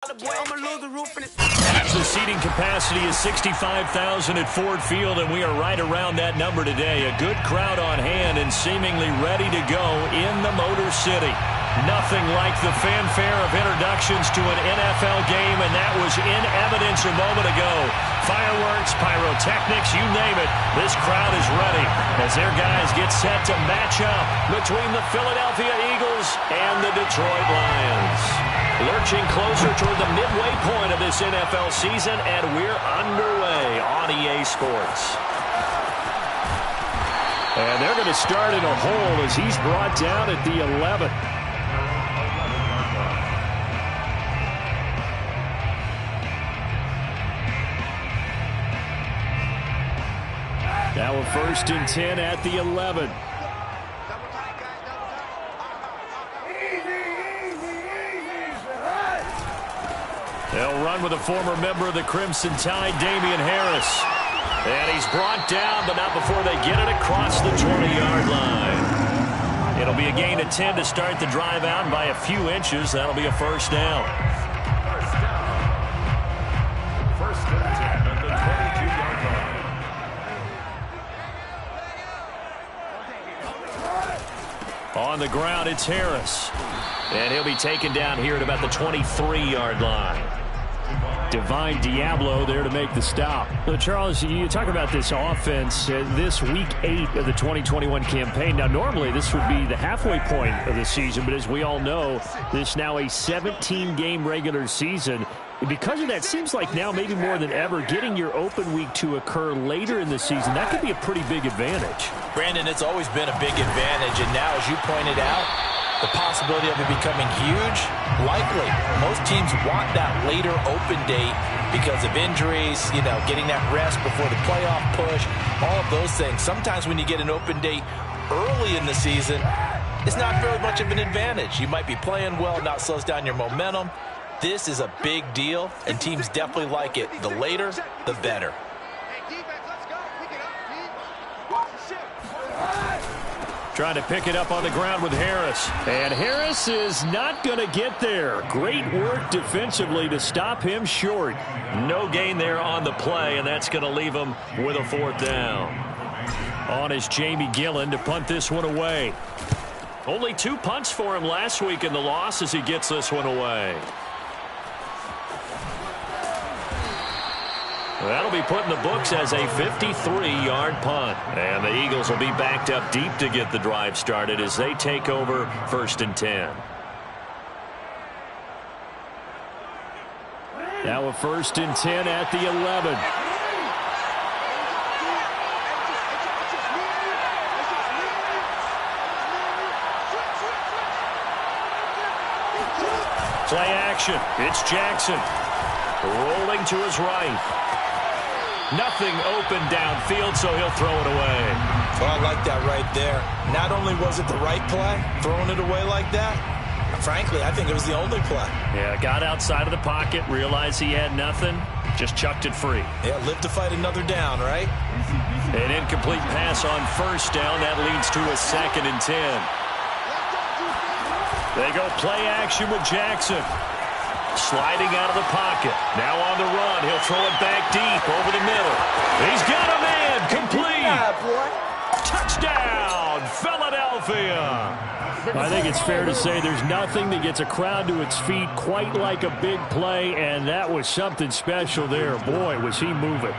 The seating capacity is 65,000 at Ford Field, and we are right around that number today. A good crowd on hand and seemingly ready to go in the Motor City. Nothing like the fanfare of introductions to an NFL game, and that was in evidence a moment ago. Fireworks, pyrotechnics, you name it. This crowd is ready as their guys get set to match up between the Philadelphia Eagles and the Detroit Lions. Lurching closer toward the midway point of this NFL season, and we're underway on EA Sports. And they're going to start in a hole as he's brought down at the 11. Now a 1st and 10 at the 11. They'll run with a former member of the Crimson Tide, Damian Harris. And he's brought down, but not before they get it across the 20-yard line. It'll be a gain of 10 to start the drive out, and by a few inches, that'll be a first down. First and 10 at the 22-yard line. On the ground, it's Harris. And he'll be taken down here at about the 23-yard line. Divine Diablo there to make the stop. So Charles, you talk about this offense this week 8 of the 2021 campaign. Now, normally this would be the halfway point of the season, but as we all know, this is now a 17-game regular season. Because of that, seems like now maybe more than ever, getting your open week to occur later in the season, that could be a pretty big advantage. Brandon, it's always been a big advantage, and now, as you pointed out, the possibility of it becoming huge, likely. Most teams want that later open date because of injuries, getting that rest before the playoff push, all of those things. Sometimes when you get an open date early in the season, it's not very much of an advantage. You might be playing well, not slows down your momentum. This is a big deal, and teams definitely like it. The later, the better. Trying to pick it up on the ground with Harris. And Harris is not going to get there. Great work defensively to stop him short. No gain there on the play, and that's going to leave him with a 4th down. On is Jamie Gillen to punt this one away. Only 2 punts for him last week in the loss as he gets this one away. That'll be put in the books as a 53-yard punt. And the Eagles will be backed up deep to get the drive started as they take over 1st and 10. Now a 1st and 10 at the 11. Play action. It's Jackson. Rolling to his right. Nothing open downfield, so he'll throw it away. Well, I like that right there. Not only was it the right play, throwing it away like that, frankly, I think it was the only play. Yeah, got outside of the pocket, realized he had nothing, just chucked it free. Yeah, live to fight another down, right? An incomplete pass on 1st down. That leads to a 2nd and 10. They go play action with Jackson. Sliding out of the pocket. Now on the run. He'll throw it back deep over the middle. He's got a man. Complete. Touchdown, Philadelphia. I think it's fair to say there's nothing that gets a crowd to its feet quite like a big play, and that was something special there. Boy, was he moving.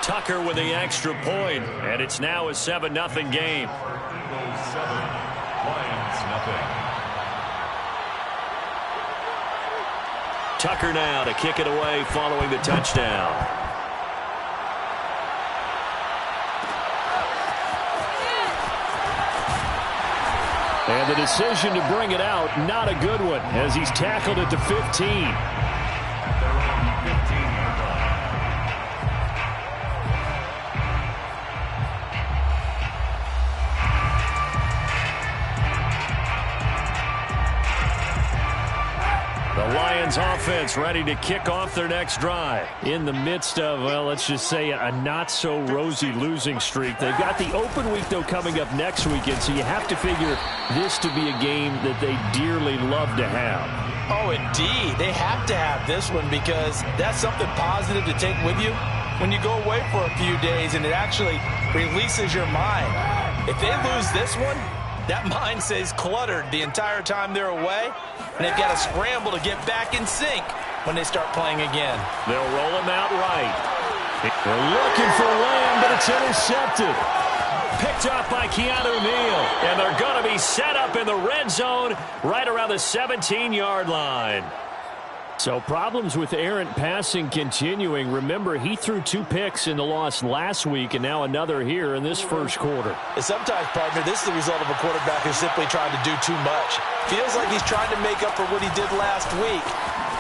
Tucker with the extra point, and it's now a 7-0 game. 7, Lions nothing. Tucker now to kick it away following the touchdown. And the decision to bring it out, not a good one, as he's tackled at the 15. Lions offense ready to kick off their next drive. In the midst of, well, let's just say a not-so-rosy losing streak. They've got the open week, though, coming up next weekend, so you have to figure this to be a game that they dearly love to have. Oh, indeed. They have to have this one because that's something positive to take with you when you go away for a few days, and it actually releases your mind. If they lose this one, that mind stays cluttered the entire time they're away, and they've got to scramble to get back in sync when they start playing again. They'll roll him out right. They're looking for Lamb, but it's intercepted. Picked off by Keanu Neal, and they're going to be set up in the red zone right around the 17-yard line. So problems with errant passing continuing. Remember, he threw 2 picks in the loss last week, and now another here in this first quarter. And sometimes, partner, this is the result of a quarterback who's simply trying to do too much. Feels like he's trying to make up for what he did last week,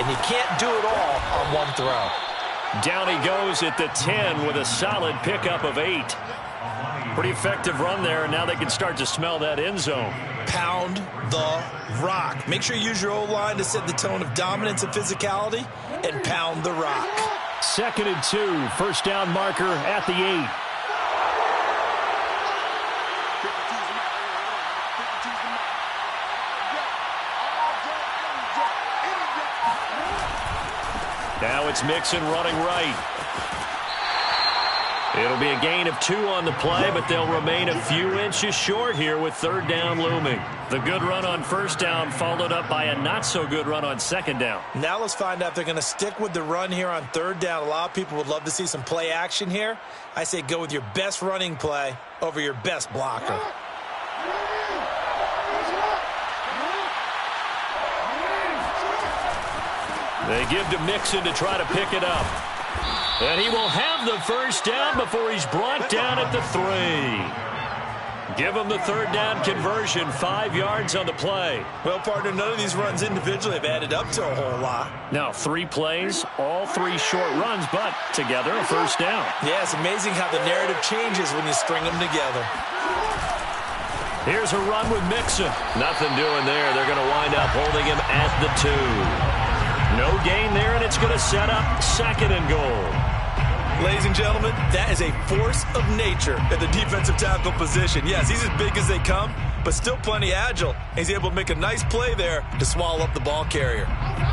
and you can't do it all on one throw. Down he goes at the 10 with a solid pickup of 8. Pretty effective run there, and now they can start to smell that end zone. Pound the rock. Make sure you use your O-line to set the tone of dominance and physicality, and pound the rock. 2nd and 2, first down marker at the 8. Now it's Mixon running right. It'll be a gain of 2 on the play, but they'll remain a few inches short here with 3rd down looming. The good run on 1st down followed up by a not-so-good run on 2nd down. Now let's find out if they're going to stick with the run here on 3rd down. A lot of people would love to see some play action here. I say go with your best running play over your best blocker. They give to Mixon to try to pick it up. And he will have the 1st down before he's brought down at the 3. Give him the 3rd down conversion, 5 yards on the play. Well, partner, none of these runs individually have added up to a whole lot. Now 3 plays, all 3 short runs, but together a 1st down. Yeah, it's amazing how the narrative changes when you string them together. Here's a run with Mixon. Nothing doing there. They're going to wind up holding him at the 2. No gain there, and it's going to set up 2nd and goal. Ladies and gentlemen, that is a force of nature at the defensive tackle position. Yes, he's as big as they come, but still plenty agile. He's able to make a nice play there to swallow up the ball carrier.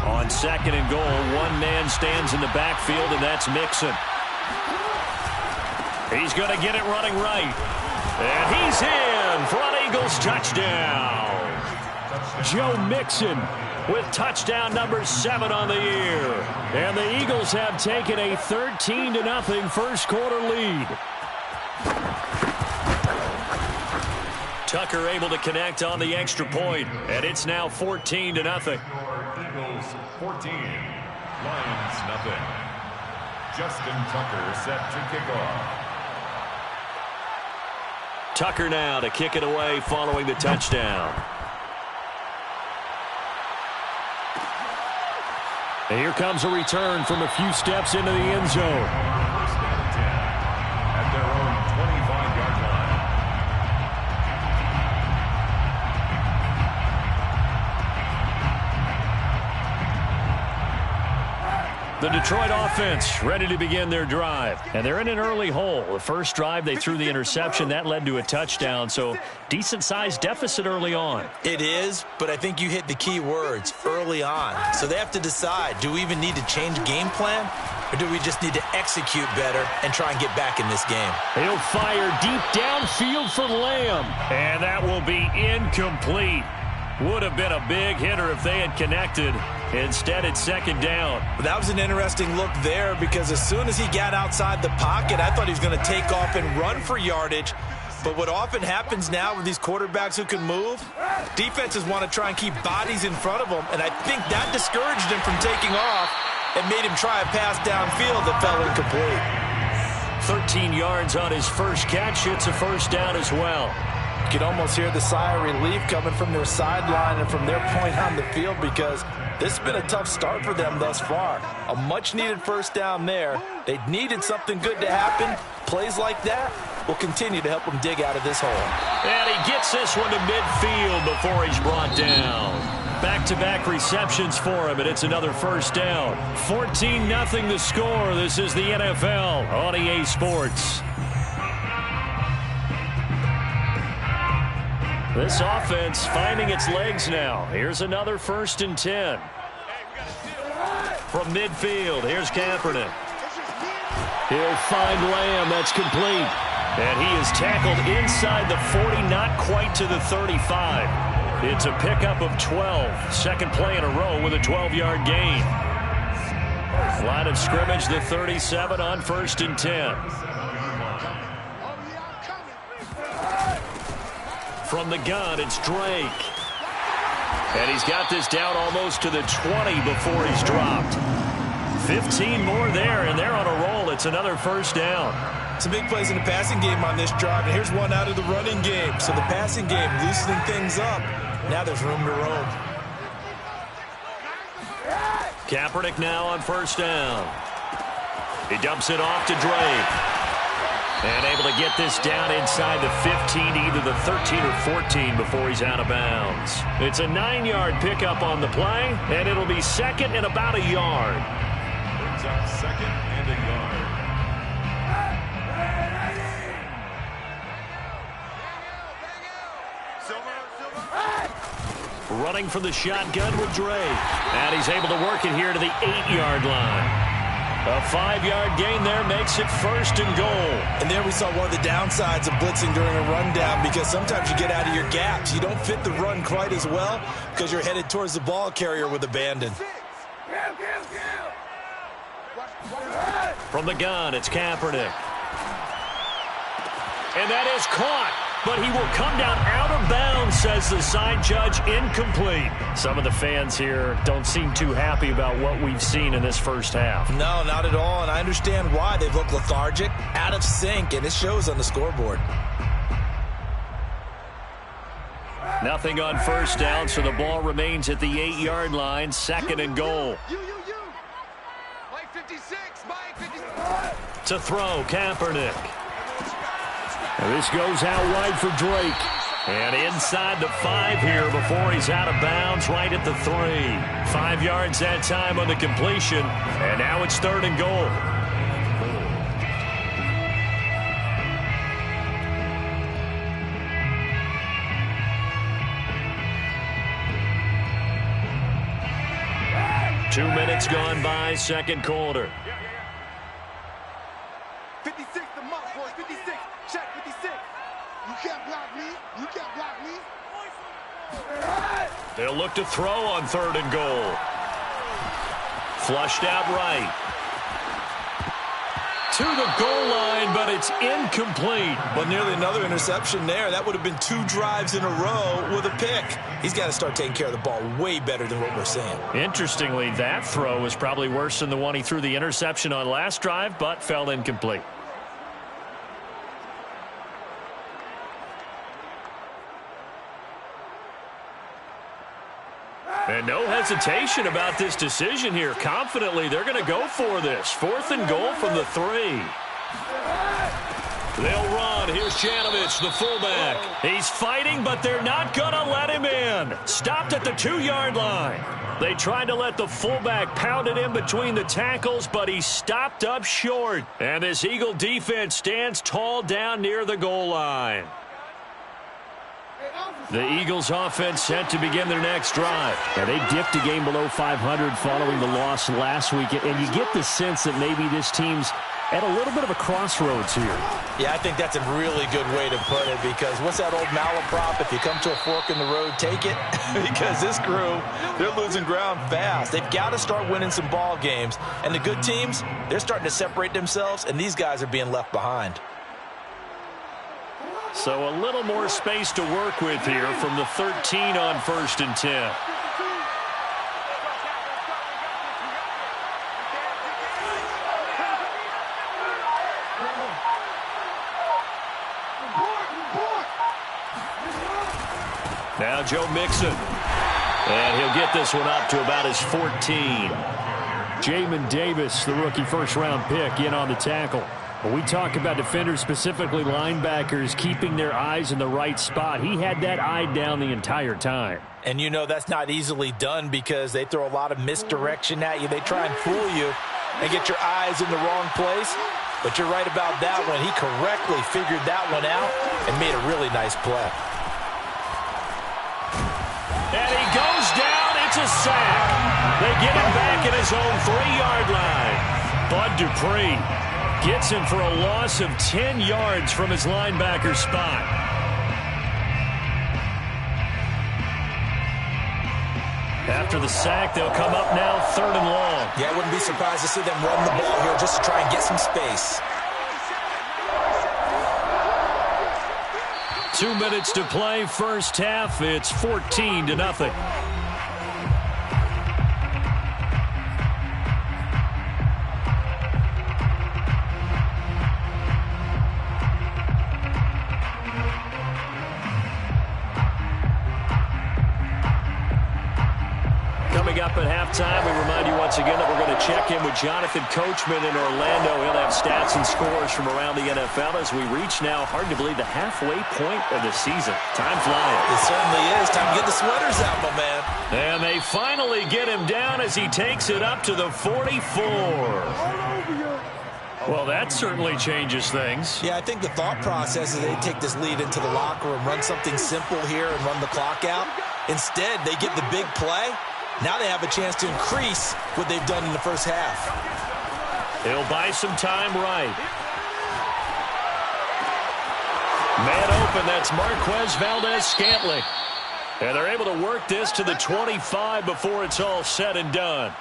On 2nd and goal, one man stands in the backfield, and that's Mixon. He's going to get it running right. And he's in for an Eagles touchdown. Joe Mixon with touchdown number 7 on the year. And the Eagles have taken a 13-0 first quarter lead. Tucker able to connect on the extra point, and it's now 14-0. Eagles 14, Lions nothing. Justin Tucker set to kick off. Tucker now to kick it away following the touchdown. And here comes a return from a few steps into the end zone. 1st and 10 at their own 25-yard line. The Detroit offense ready to begin their drive. And they're in an early hole. The first drive, they threw the interception. That led to a touchdown. So decent-sized deficit early on. It is, but I think you hit the key words, early on. So they have to decide, do we even need to change game plan? Or do we just need to execute better and try and get back in this game? He'll fire deep downfield for Lamb. And that will be incomplete. Would have been a big hitter if they had connected. Instead, it's 2nd down. That was an interesting look there because as soon as he got outside the pocket, I thought he was going to take off and run for yardage. But what often happens now with these quarterbacks who can move, defenses want to try and keep bodies in front of them, and I think that discouraged him from taking off and made him try a pass downfield that fell incomplete. 13 yards on his first catch. It's a 1st down as well. You can almost hear the sigh of relief coming from their sideline and from their point on the field because this has been a tough start for them thus far. A much-needed 1st down there. They needed something good to happen. Plays like that will continue to help them dig out of this hole. And he gets this one to midfield before he's brought down. back-to-back receptions for him, and it's another first down. 14-0 the score. This is the NFL on EA Sports. This offense finding its legs now. Here's another 1st and 10. From midfield, here's Kaepernick. He'll find Lamb. That's complete. And he is tackled inside the 40, not quite to the 35. It's a pickup of 12. Second play in a row with a 12-yard gain. Line of scrimmage, the 37 on 1st and 10. From the gun, it's Drake. And he's got this down almost to the 20 before he's dropped. 15 more there, and they're on a roll. It's another first down. Some big plays in the passing game on this drive, and here's one out of the running game. So the passing game loosening things up. Now there's room to roam. Kaepernick now on first down. He dumps it off to Drake. And able to get this down inside the 15, either the 13 or 14 before he's out of bounds. It's a 9-yard pickup on the play, and it'll be second and about a yard. Brings up second and a yard. Running from the shotgun with Drake. And he's able to work it here to the 8-yard line. A 5-yard gain there makes it 1st and goal. And there we saw one of the downsides of blitzing during a rundown, because sometimes you get out of your gaps. You don't fit the run quite as well because you're headed towards the ball carrier with abandon. From the gun, it's Kaepernick. And that is caught. But he will come down out of bounds, says the side judge. Incomplete. Some of the fans here don't seem too happy about what we've seen in this first half. No, not at all, and I understand why. They've looked lethargic, out of sync, and it shows on the scoreboard. Nothing on first down, so the ball remains at the 8-yard line. 2nd and goal. Mike 56, Mike 56. To throw, Kaepernick. And this goes out wide for Drake. And inside the 5 here before he's out of bounds, right at the 3. 5 yards that time on the completion. And now it's 3rd and goal. Two minutes gone by, second quarter. 56 the mark, boys. 56. Check 56. You can't block me. You can't block me. They'll look to throw on 3rd and goal. Flushed out right. To the goal line, but it's incomplete. But nearly another interception there. That would have been 2 drives in a row with a pick. He's got to start taking care of the ball way better than what we're seeing. Interestingly, that throw was probably worse than the one he threw the interception on last drive, but fell incomplete. And no hesitation about this decision here. Confidently, they're going to go for this. 4th and goal from the 3. They'll run. Here's Janovich, the fullback. He's fighting, but they're not going to let him in. Stopped at the 2-yard line. They tried to let the fullback pound it in between the tackles, but he stopped up short. And this Eagle defense stands tall down near the goal line. The Eagles offense set to begin their next drive. Yeah, they dipped a game below 500 following the loss last week, and you get the sense that maybe this team's at a little bit of a crossroads here. Yeah, I think that's a really good way to put it, because what's that old malaprop? If you come to a fork in the road, take it. Because this crew, they're losing ground fast. They've got to start winning some ball games. And the good teams, they're starting to separate themselves, and these guys are being left behind. So a little more space to work with here from the 13 on 1st and 10. Now Joe Mixon. And he'll get this one up to about his 14. Jamin Davis, the rookie first-round pick, in on the tackle. When we talk about defenders, specifically linebackers, keeping their eyes in the right spot, he had that eye down the entire time. And you know that's not easily done because they throw a lot of misdirection at you. They try and fool you and get your eyes in the wrong place. But you're right about that one. He correctly figured that one out and made a really nice play. And he goes down. It's a sack. They get him back at his own 3-yard line. Bud Dupree gets him for a loss of 10 yards from his linebacker spot. After the sack, they'll come up now 3rd and long. Yeah, I wouldn't be surprised to see them run the ball here just to try and get some space. 2 minutes to play, first half. It's 14-0. Coming up at halftime, we remind you once again that we're going to check in with Jonathan Coachman in Orlando. He'll have stats and scores from around the NFL as we reach now, hard to believe, the halfway point of the season. Time flying. It certainly is. Time to get the sweaters out, my man. And they finally get him down as he takes it up to the 44. Well, that certainly changes things. Yeah, I think the thought process is they take this lead into the locker room, run something simple here and run the clock out. Instead, they get the big play. Now they have a chance to increase what they've done in the first half. He'll buy some time right. Man open, that's Marquez Valdez-Scantling. And they're able to work this to the 25 before it's all said and done.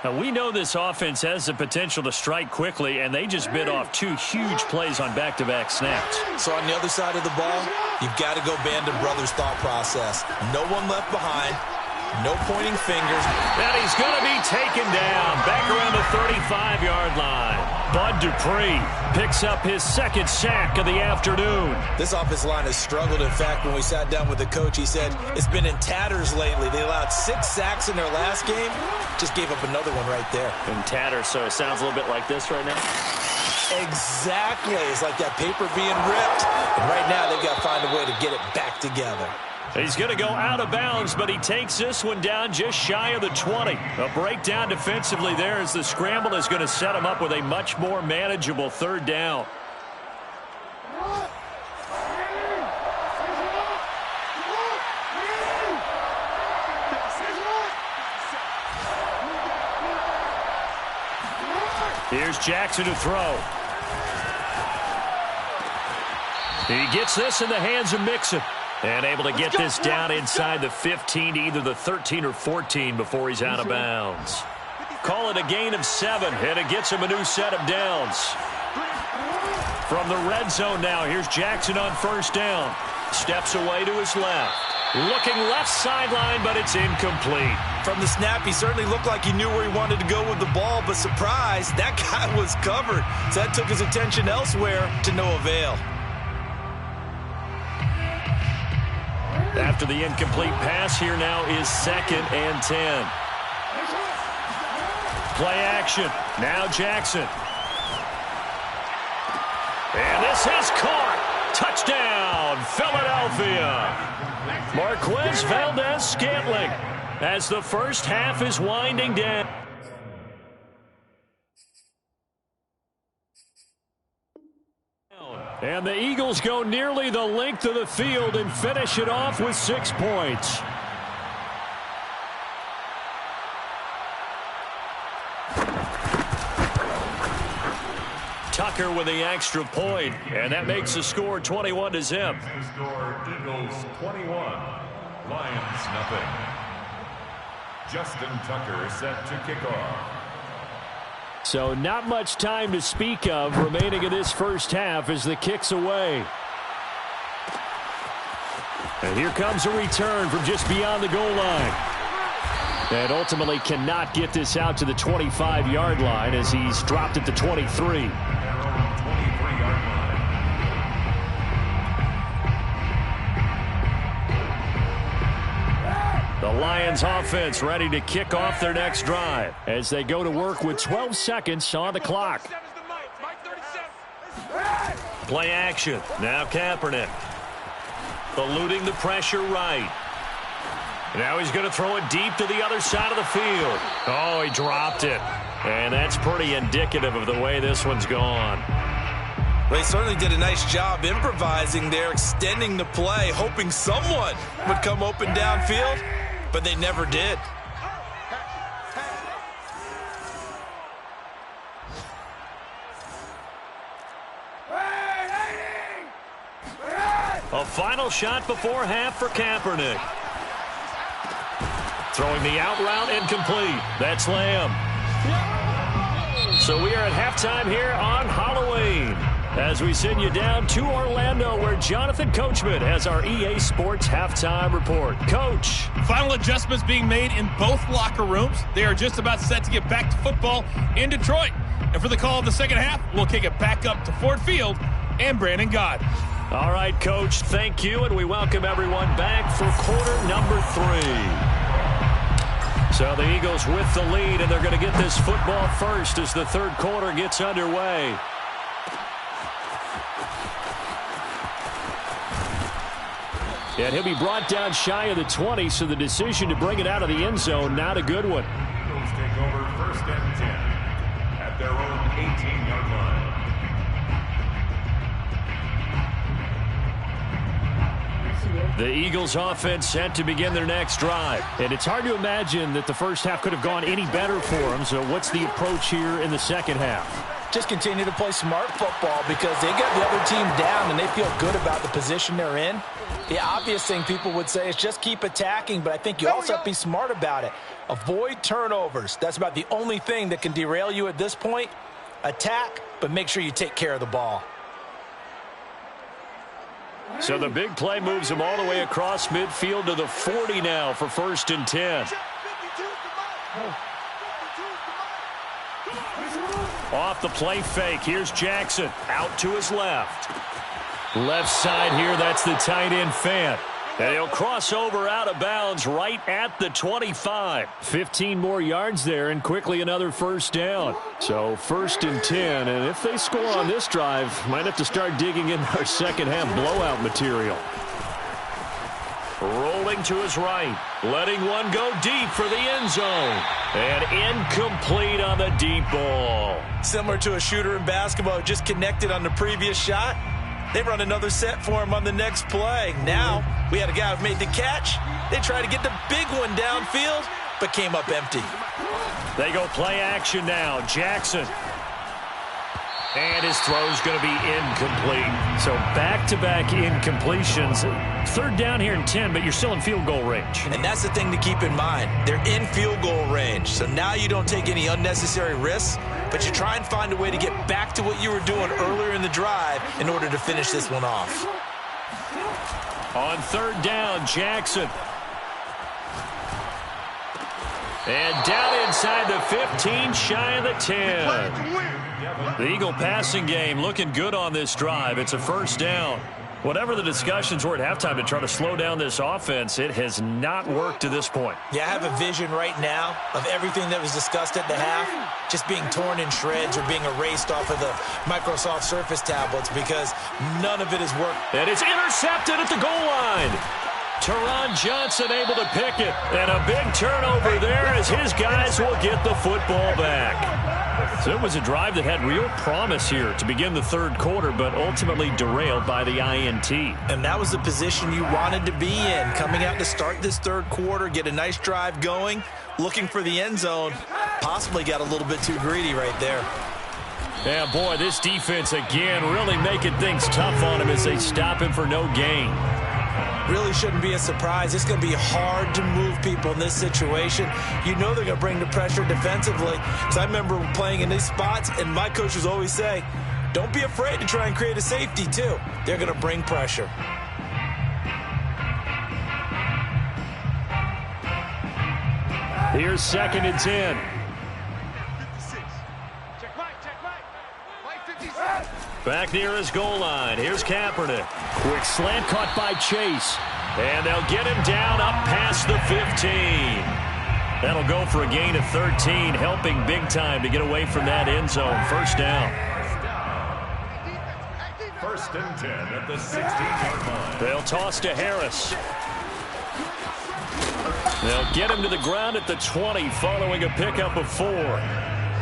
Now, we know this offense has the potential to strike quickly, and they just bit off 2 huge plays on back-to-back snaps. So on the other side of the ball, you've got to go Band of Brothers thought process. No one left behind. No pointing fingers. And he's going to be taken down back around the 35-yard line. Bud Dupree picks up his 2nd sack of the afternoon. This offensive line has struggled. In fact, when we sat down with the coach, he said it's been in tatters lately. They allowed 6 sacks in their last game. Just gave up another one right there. In tatters, so it sounds a little bit like this right now. Exactly. It's like that paper being ripped. And right now, they've got to find a way to get it back together. He's going to go out of bounds, but he takes this one down just shy of the 20. A breakdown defensively there as the scramble is going to set him up with a much more manageable 3rd down. Here's Jackson to throw. He gets this in the hands of Mixon. And able to get this down inside the 15 to either the 13 or 14 before he's out of bounds. Call it a gain of 7, and it gets him a new set of downs. From the red zone now, here's Jackson on 1st down. Steps away to his left. Looking left sideline, but it's incomplete. From the snap, he certainly looked like he knew where he wanted to go with the ball, but surprise, that guy was covered. So that took his attention elsewhere to no avail. After the incomplete pass, here now is 2nd and 10. Play action. Now Jackson. And this is caught. Touchdown, Philadelphia. Marquez Valdez-Scantling as the first half is winding down. And the Eagles go nearly the length of the field and finish it off with 6 points. Tucker with the extra point, and that makes the score 21-0. Score Eagles 21, Lions nothing. Justin Tucker set to kick off. So not much time to speak of remaining in this first half as the kick's away. And here comes a return from just beyond the goal line. And ultimately cannot get this out to the 25-yard line as he's dropped at the 23. The Lions offense ready to kick off their next drive as they go to work with 12 seconds on the clock. Play action. Now Kaepernick. Eluding the pressure right. Now he's going to throw it deep to the other side of the field. Oh, he dropped it. And that's pretty indicative of the way this one's gone. Well, he certainly did a nice job improvising there, extending the play, hoping someone would come open downfield, but they never did. A final shot before half for Kaepernick. Throwing the out route incomplete. That's Lamb. So we are at halftime here on Halloween as we send you down to Orlando where Jonathan Coachman has our EA Sports halftime report. Coach. Final adjustments being made in both locker rooms. They are just about set to get back to football in Detroit. And for the call of the second half, we'll kick it back up to Ford Field and Brandon Gott. All right, Coach, thank you, and we welcome everyone back for quarter number 3. So the Eagles with the lead, and they're going to get this football first as the third quarter gets underway. And he'll be brought down shy of the 20, so the decision to bring it out of the end zone, not a good one. Eagles take over 1st and 10 at their own 18-yard line. The Eagles offense set to begin their next drive. And it's hard to imagine that the first half could have gone any better for them. So what's the approach here in the second half? Just continue to play smart football because they got the other team down and they feel good about the position they're in. The obvious thing people would say is just keep attacking, but I think you also have to be smart about it. Avoid turnovers. That's about the only thing that can derail you at this point. Attack, but make sure you take care of the ball. So the big play moves them all the way across midfield to the 40 now for 1st and 10. Off the play fake. Here's Jackson out to his left. Left side here, that's the tight end Fant. And he'll cross over out of bounds right at the 25. 15 more yards there and quickly another first down. So 1st and 10. And if they score on this drive, might have to start digging in our second half blowout material. Rolling to his right. Letting one go deep for the end zone. And incomplete on the deep ball. Similar to a shooter in basketball, just connected on the previous shot. They run another set for him on the next play. Now, we had a guy who made the catch. They tried to get the big one downfield, but came up empty. They go play action now. Jackson. And his throw's going to be incomplete. So back-to-back incompletions. 3rd down here and 10, but you're still in field goal range. And that's the thing to keep in mind. They're in field goal range. So now you don't take any unnecessary risks, but you try and find a way to get back to what you were doing earlier in the drive in order to finish this one off. On 3rd down, Jackson. And down inside the 15, shy of the 10. The Eagle passing game looking good on this drive. It's a 1st down. Whatever the discussions were at halftime to try to slow down this offense, it has not worked to this point. Yeah, I have a vision right now of everything that was discussed at the half just being torn in shreds or being erased off of the Microsoft Surface tablets because none of it has worked. And it's intercepted at the goal line. Teron Johnson able to pick it. And a big turnover there as his guys will get the football back. So it was a drive that had real promise here to begin the 3rd quarter, but ultimately derailed by the INT. And that was the position you wanted to be in, coming out to start this 3rd quarter, get a nice drive going, looking for the end zone. Possibly got a little bit too greedy right there. Yeah, boy, this defense again really making things tough on him as they stop him for no gain. Really shouldn't be a surprise. It's going to be hard to move people in this situation. You know they're going to bring the pressure defensively. Because I remember playing in these spots, and my coaches always say, don't be afraid to try and create a safety, too. They're going to bring pressure. Here's 2nd and 10. 56. Check right. Right 56. Back near his goal line. Here's Kaepernick. Quick slant caught by Chase. And they'll get him down up past the 15. That'll go for a gain of 13, helping big time to get away from that end zone. 1st down. First and 10 at the 16-yard line. They'll toss to Harris. They'll get him to the ground at the 20 following a pickup of 4.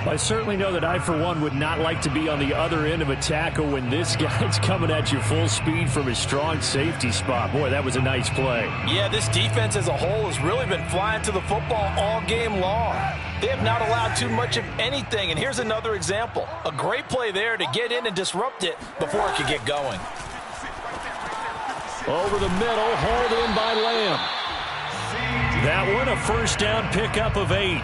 I certainly know that I, for one, would not like to be on the other end of a tackle when this guy's coming at you full speed from his strong safety spot. Boy, that was a nice play. Yeah, this defense as a whole has really been flying to the football all game long. They have not allowed too much of anything, and here's another example. A great play there to get in and disrupt it before it could get going. Over the middle, hauled in by Lamb. That one, a first down pickup of 8.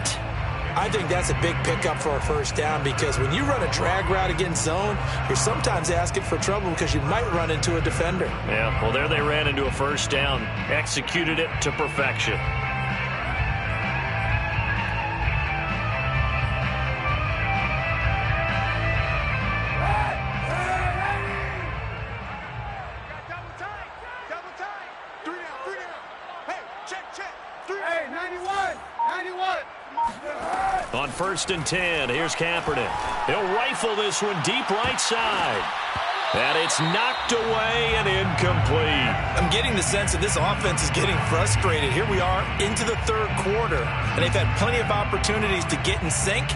I think that's a big pickup for a first down because when you run a drag route against zone, you're sometimes asking for trouble because you might run into a defender. Yeah, well, there they ran into a first down. Executed it to perfection. On first and 10, here's Kaepernick. He'll rifle this one deep right side. And it's knocked away and incomplete. I'm getting the sense that this offense is getting frustrated. Here we are into the third quarter, and they've had plenty of opportunities to get in sync.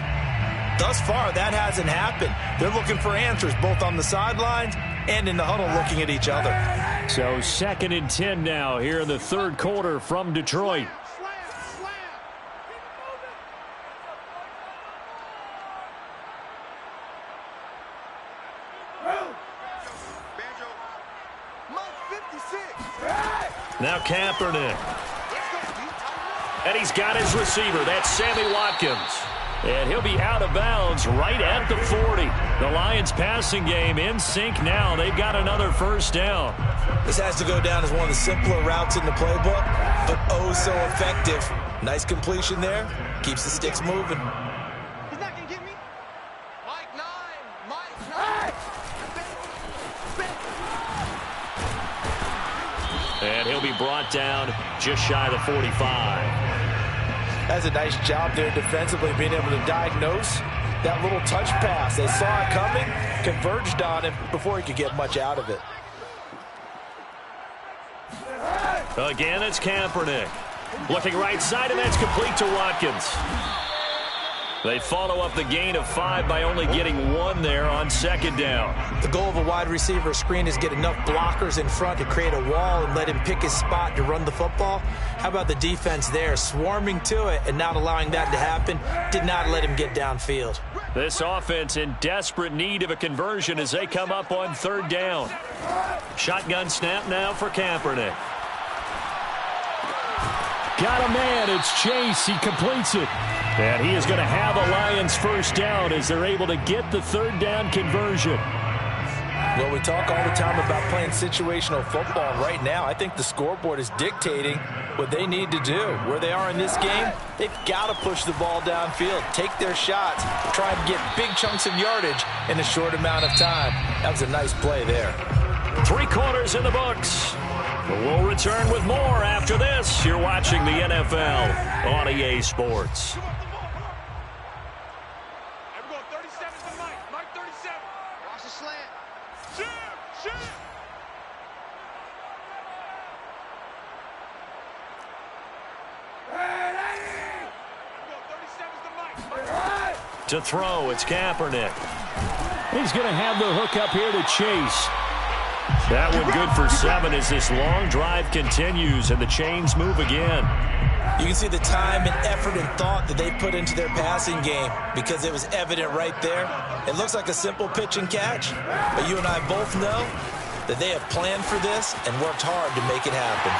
Thus far, that hasn't happened. They're looking for answers both on the sidelines and in the huddle looking at each other. So second and 10 now here in the third quarter from Detroit. Now Kaepernick. And he's got his receiver. That's Sammy Watkins. And he'll be out of bounds right at the 40. The Lions passing game in sync now. They've got another first down. This has to go down as one of the simpler routes in the playbook, but oh so effective. Nice completion there. Keeps the sticks moving. He's not going to get me. Mike 9. Mike 9. And he'll be brought down just shy of the 45. That's a nice job there defensively, being able to diagnose that little touch pass. They saw it coming, converged on him before he could get much out of it. Again, it's Kaepernick. Looking right side, and that's complete to Watkins. They follow up the gain of 5 by only getting 1 there on second down. The goal of a wide receiver screen is get enough blockers in front to create a wall and let him pick his spot to run the football. How about the defense there, swarming to it and not allowing that to happen? Did not let him get downfield. This offense in desperate need of a conversion as they come up on third down. Shotgun snap now for Kaepernick. Got a man. It's Chase. He completes it. And he is going to have a Lions first down as they're able to get the third down conversion. Well, we talk all the time about playing situational football. And right now, I think the scoreboard is dictating what they need to do. Where they are in this game, they've got to push the ball downfield, take their shots, try and get big chunks of yardage in a short amount of time. That was a nice play there. 3 quarters in the books. We'll return with more after this. You're watching the NFL on EA Sports. To throw, it's Kaepernick. He's going to have the hook up here to Chase. That one good for 7 as this long drive continues and the chains move again. You can see the time and effort and thought that they put into their passing game because it was evident right there. It looks like a simple pitch and catch, but you and I both know that they have planned for this and worked hard to make it happen.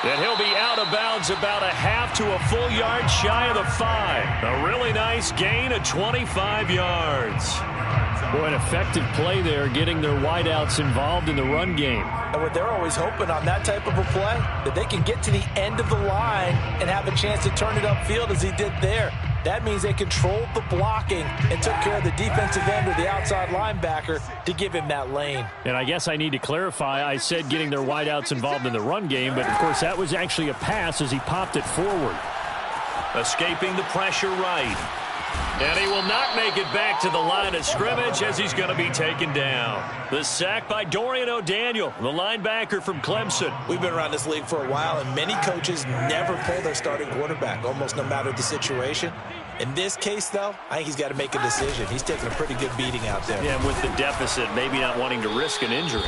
And he'll be out of bounds about a half to a full yard shy of the 5. A really nice gain of 25 yards. Boy, an effective play there, getting their wideouts involved in the run game. And what they're always hoping on that type of a play, that they can get to the end of the line and have a chance to turn it upfield as he did there. That means they controlled the blocking and took care of the defensive end or the outside linebacker to give him that lane. And I guess I need to clarify, I said getting their wideouts involved in the run game, but of course that was actually a pass as he popped it forward. Escaping the pressure right. And he will not make it back to the line of scrimmage as he's going to be taken down. The sack by Dorian O'Daniel, the linebacker from Clemson. We've been around this league for a while, and many coaches never pull their starting quarterback, almost no matter the situation. In this case, though, I think he's got to make a decision. He's taking a pretty good beating out there. Yeah, with the deficit, maybe not wanting to risk an injury.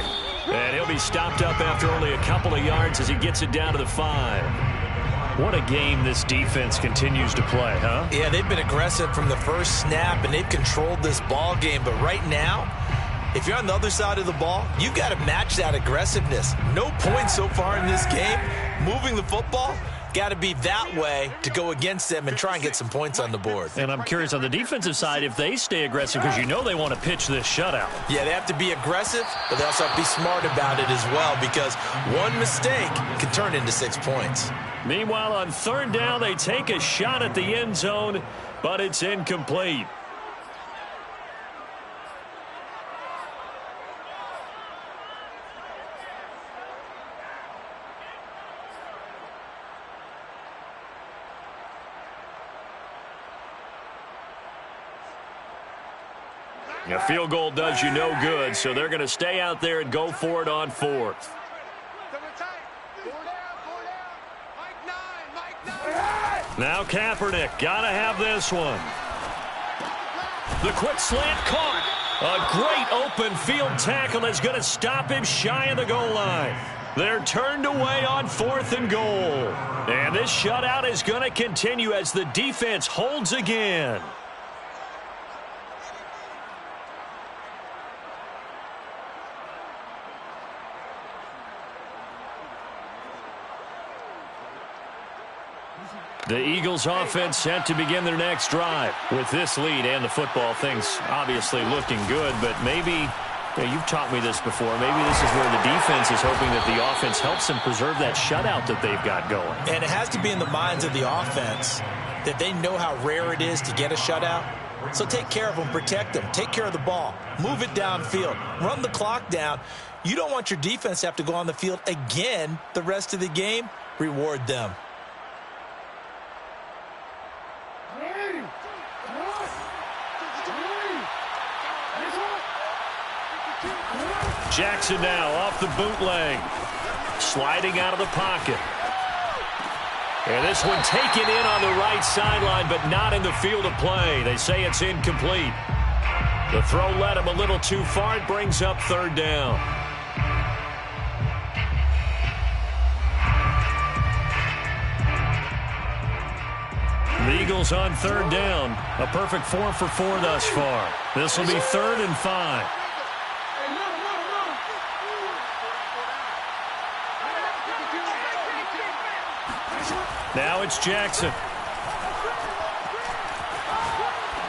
And he'll be stopped up after only a couple of yards as he gets it down to the 5. What a game this defense continues to play, huh? Yeah, they've been aggressive from the first snap, and they've controlled this ball game. But right now, if you're on the other side of the ball, you've got to match that aggressiveness. No points so far in this game. Moving the football, got to be that way to go against them and try and get some points on the board. And I'm curious on the defensive side if they stay aggressive, because you know they want to pitch this shutout. Yeah, they have to be aggressive, but they also have to be smart about it as well, because one mistake can turn into 6 points. Meanwhile, on third down, they take a shot at the end zone, but it's incomplete. A field goal does you no good, so they're going to stay out there and go for it on fourth. Now Kaepernick, got to have this one. The quick slant caught. A great open field tackle is going to stop him shy of the goal line. They're turned away on 4th and goal. And this shutout is going to continue as the defense holds again. The Eagles offense set to begin their next drive. With this lead and the football, things obviously looking good, but maybe, you've taught me this before, maybe this is where the defense is hoping that the offense helps them preserve that shutout that they've got going. And it has to be in the minds of the offense that they know how rare it is to get a shutout. So take care of them, protect them, take care of the ball, move it downfield, run the clock down. You don't want your defense to have to go on the field again the rest of the game. Reward them. Jackson now off the bootleg. Sliding out of the pocket. And this one taken in on the right sideline, but not in the field of play. They say it's incomplete. The throw led him a little too far. It brings up third down. The Eagles on third down. A perfect 4 for 4 thus far. This will be 3rd and 5. Now it's Jackson.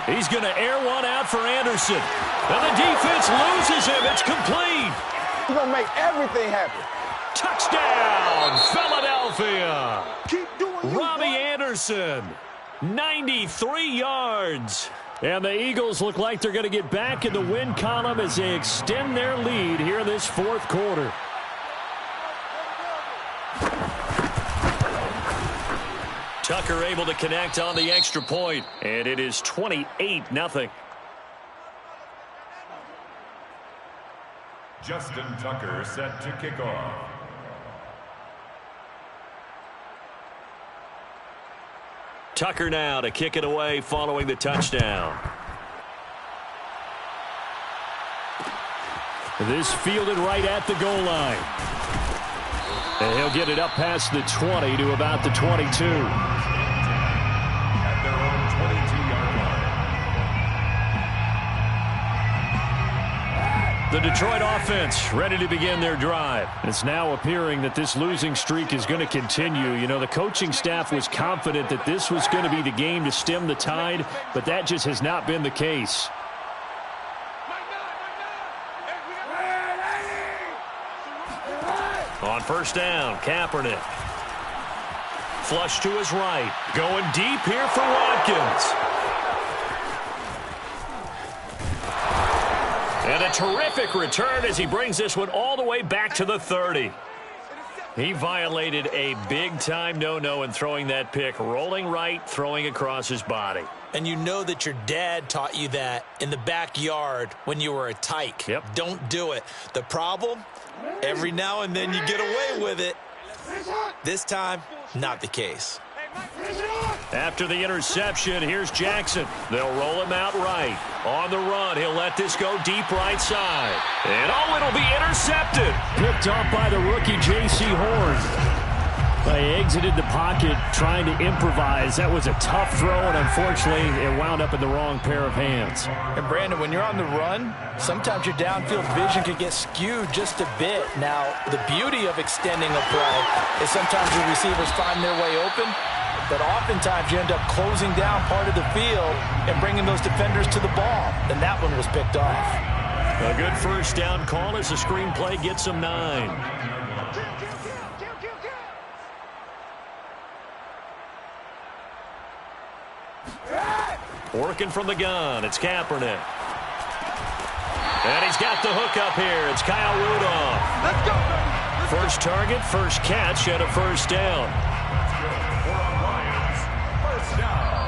He's going to air one out for Anderson. And the defense loses him. It's complete. He's going to make everything happen. Touchdown, Philadelphia. Keep doing you, Robbie boy. Anderson, 93 yards. And the Eagles look like they're going to get back in the win column as they extend their lead here in this 4th quarter. Tucker able to connect on the extra point, and it is 28-0. Justin Tucker set to kick off. Tucker now to kick it away following the touchdown. This fielded right at the goal line. And he'll get it up past the 20 to about the 22. At their own 22-yard line. The Detroit offense ready to begin their drive. It's now appearing that this losing streak is going to continue. You know, the coaching staff was confident that this was going to be the game to stem the tide, but that just has not been the case. On first down, Kaepernick. Flush to his right. Going deep here for Watkins. And a terrific return as he brings this one all the way back to the 30. He violated a big-time no-no in throwing that pick. Rolling right, throwing across his body. And you know that your dad taught you that in the backyard when you were a tyke. Yep. Don't do it. The problem, every now and then you get away with it. This time, not the case. After the interception, here's Jackson. They'll roll him out right. On the run, he'll let this go deep right side. And it'll be intercepted. Picked off by the rookie J.C. Horn. They exited the pocket trying to improvise. That was a tough throw, and unfortunately, it wound up in the wrong pair of hands. And Brandon, when you're on the run, sometimes your downfield vision can get skewed just a bit. Now, the beauty of extending a play is sometimes the receivers find their way open, but oftentimes you end up closing down part of the field and bringing those defenders to the ball. And that one was picked off. A good first down call as the screenplay gets him 9. Working from the gun, it's Kaepernick. And he's got the hook up here. It's Kyle Rudolph. Let's go, baby. First target, first catch, and a first down.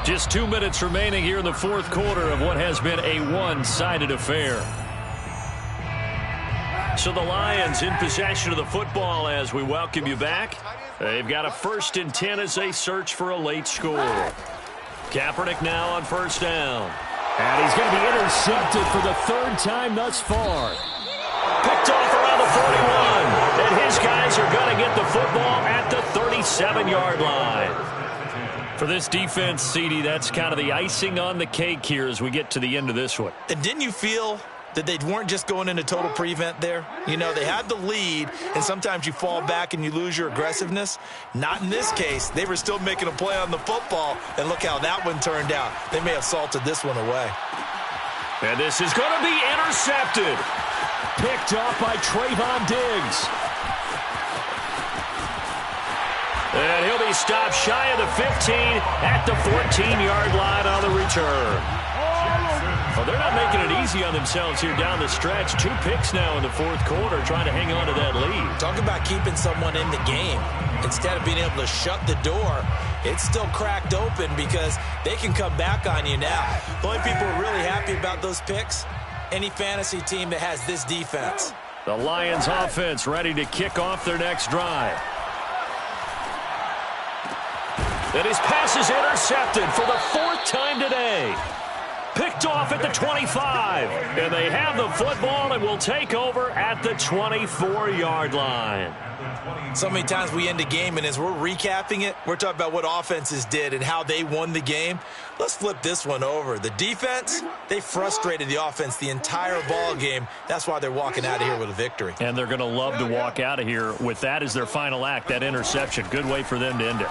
Just 2 minutes remaining here in the fourth quarter of what has been a one-sided affair. So the Lions in possession of the football as we welcome you back. They've got a 1st and 10 as they search for a late score. Kaepernick now on first down. And he's going to be intercepted for the 3rd time thus far. Picked off around the 41. And his guys are going to get the football at the 37-yard line. For this defense, CD, that's kind of the icing on the cake here as we get to the end of this one. And didn't you feel that they weren't just going into total prevent there? You know, they had the lead, and sometimes you fall back and you lose your aggressiveness. Not in this case. They were still making a play on the football, and look how that one turned out. They may have salted this one away. And this is going to be intercepted. Picked off by Trayvon Diggs. And he'll be stopped shy of the 15 at the 14-yard line on the return. Well, they're not making it easy on themselves here down the stretch. 2 picks now in the fourth quarter trying to hang on to that lead. Talk about keeping someone in the game. Instead of being able to shut the door, it's still cracked open because they can come back on you now. The only people who are really happy about those picks, any fantasy team that has this defense. The Lions offense ready to kick off their next drive. And his pass is intercepted for the 4th time today. Picked off at the 25. And they have the football and will take over at the 24-yard line. So many times we end a game, and as we're recapping it, we're talking about what offenses did and how they won the game. Let's flip this one over. The defense, they frustrated the offense the entire ball game. That's why they're walking out of here with a victory. And they're going to love to walk out of here with that as their final act, that interception. Good way for them to end it.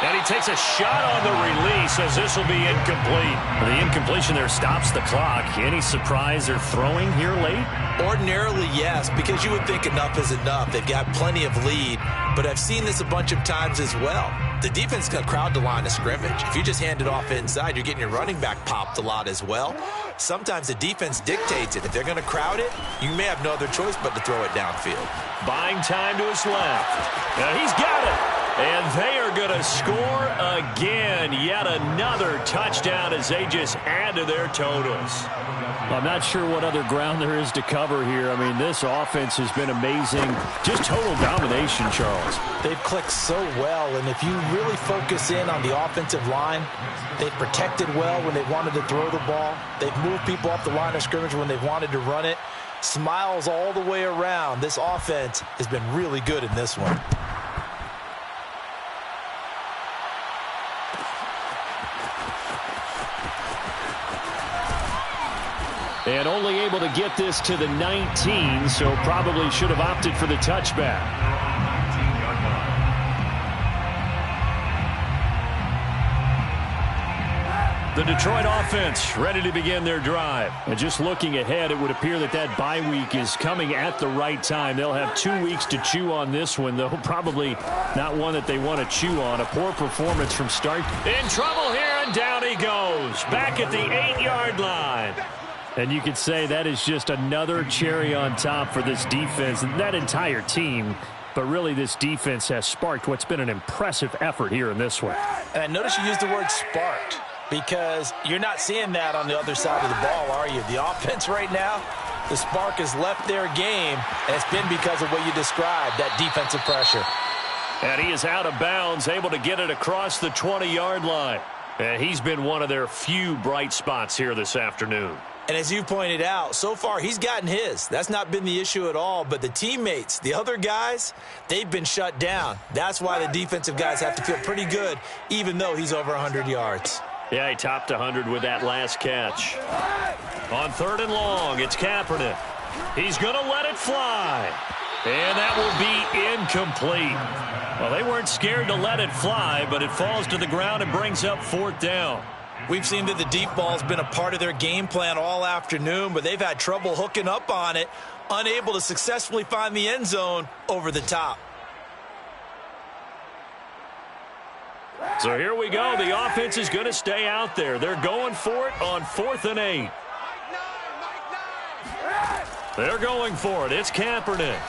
And he takes a shot on the release as this will be incomplete. The incompletion there stops the clock. Any surprise they're throwing here late? Ordinarily, yes, because you would think enough is enough. They've got plenty of lead, but I've seen this a bunch of times as well. The defense can crowd the line of scrimmage. If you just hand it off inside, you're getting your running back popped a lot as well. Sometimes the defense dictates it. If they're going to crowd it, you may have no other choice but to throw it downfield. Buying time to his left. Now he's got it. And they are going to score again. Yet another touchdown as they just add to their totals. I'm not sure what other ground there is to cover here. I mean, this offense has been amazing. Just total domination, Charles. They've clicked so well, and if you really focus in on the offensive line, they've protected well when they wanted to throw the ball. They've moved people off the line of scrimmage when they've wanted to run it. Smiles all the way around. This offense has been really good in this one. And only able to get this to the 19, so probably should have opted for the touchback. The Detroit offense ready to begin their drive. And just looking ahead, it would appear that that bye week is coming at the right time. They'll have 2 weeks to chew on this one, though probably not one that they want to chew on. A poor performance from start. In trouble here, and down he goes. Back at the 8-yard line. And you could say that is just another cherry on top for this defense and that entire team. but really this defense has sparked what's been an impressive effort here in this one. And I notice you used the word sparked because you're not seeing that on the other side of the ball, are you? The offense right now, the spark has left their game, and it's been because of what you described, that defensive pressure. And he is out of bounds, able to get it across the 20-yard line. And he's been one of their few bright spots here this afternoon. And as you pointed out, so far he's gotten his. That's not been the issue at all. But the teammates, the other guys, they've been shut down. That's why the defensive guys have to feel pretty good, even though he's over 100 yards. Yeah, he topped 100 with that last catch. On 3rd and long, it's Kaepernick. He's going to let it fly. And that will be incomplete. Well, they weren't scared to let it fly, but it falls to the ground and brings up 4th down. We've seen that the deep ball's been a part of their game plan all afternoon, but they've had trouble hooking up on it, unable to successfully find the end zone over the top. So here we go. The offense is going to stay out there. They're going for it on 4th and 8. They're going for it. It's Kaepernick.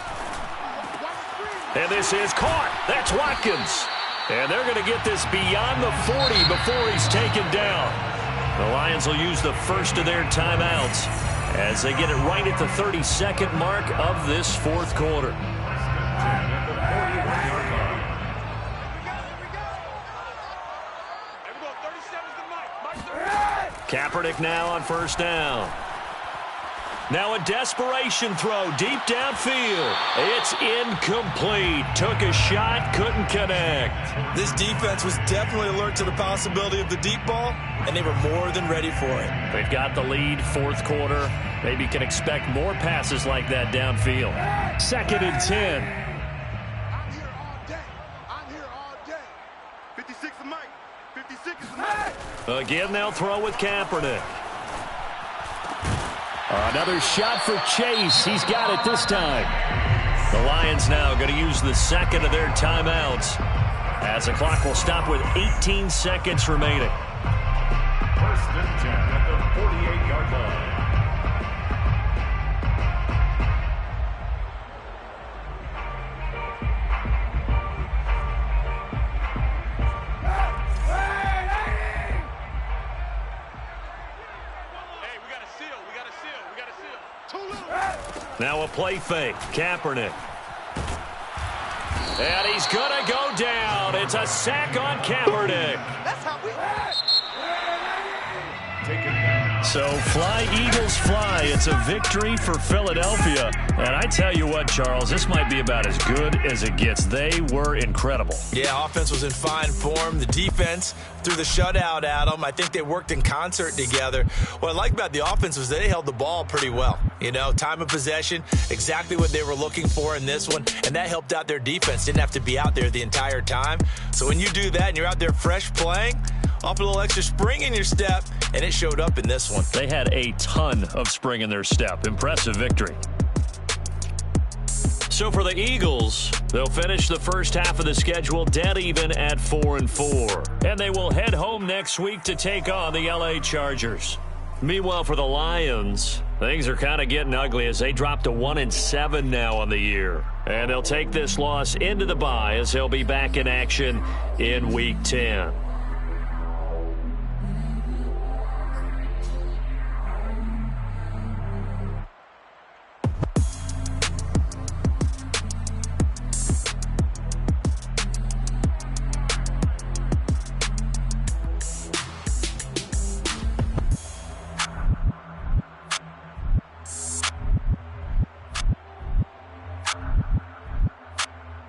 And this is caught. That's Watkins. And they're going to get this beyond the 40 before he's taken down. The Lions will use the first of their timeouts as they get it right at the 32nd mark of this 4th quarter. Kaepernick now on 1st down. Now a desperation throw deep downfield. It's incomplete. Took a shot, couldn't connect. This defense was definitely alert to the possibility of the deep ball, and they were more than ready for it. They've got the lead, 4th quarter. Maybe can expect more passes like that downfield. 2nd and 10. I'm here all day. I'm here all day. 56 is Mike. 56 is Mike. Again, they'll throw with Kaepernick. Another shot for Chase. He's got it this time. The Lions now going to use the 2nd of their timeouts as the clock will stop with 18 seconds remaining. 1st and 10 at the 48-yard line. Now a play fake. Kaepernick. And he's going to go down. It's a sack on Kaepernick. That's how we So fly, Eagles, fly. It's a victory for Philadelphia. And I tell you what, Charles, this might be about as good as it gets. They were incredible. Yeah, offense was in fine form. The defense threw the shutout at them. I think they worked in concert together. What I like about the offense was they held the ball pretty well. You know, time of possession, exactly what they were looking for in this one, and that helped out their defense. Didn't have to be out there the entire time. So when you do that and you're out there fresh playing, off a little extra spring in your step, and it showed up in this one. They had a ton of spring in their step. Impressive victory. So for the Eagles, they'll finish the first half of the schedule dead even at 4-4. And they will head home next week to take on the LA Chargers. Meanwhile, for the Lions, things are kind of getting ugly as they drop to 1-7 now on the year. And they'll take this loss into the bye as they'll be back in action in Week 10.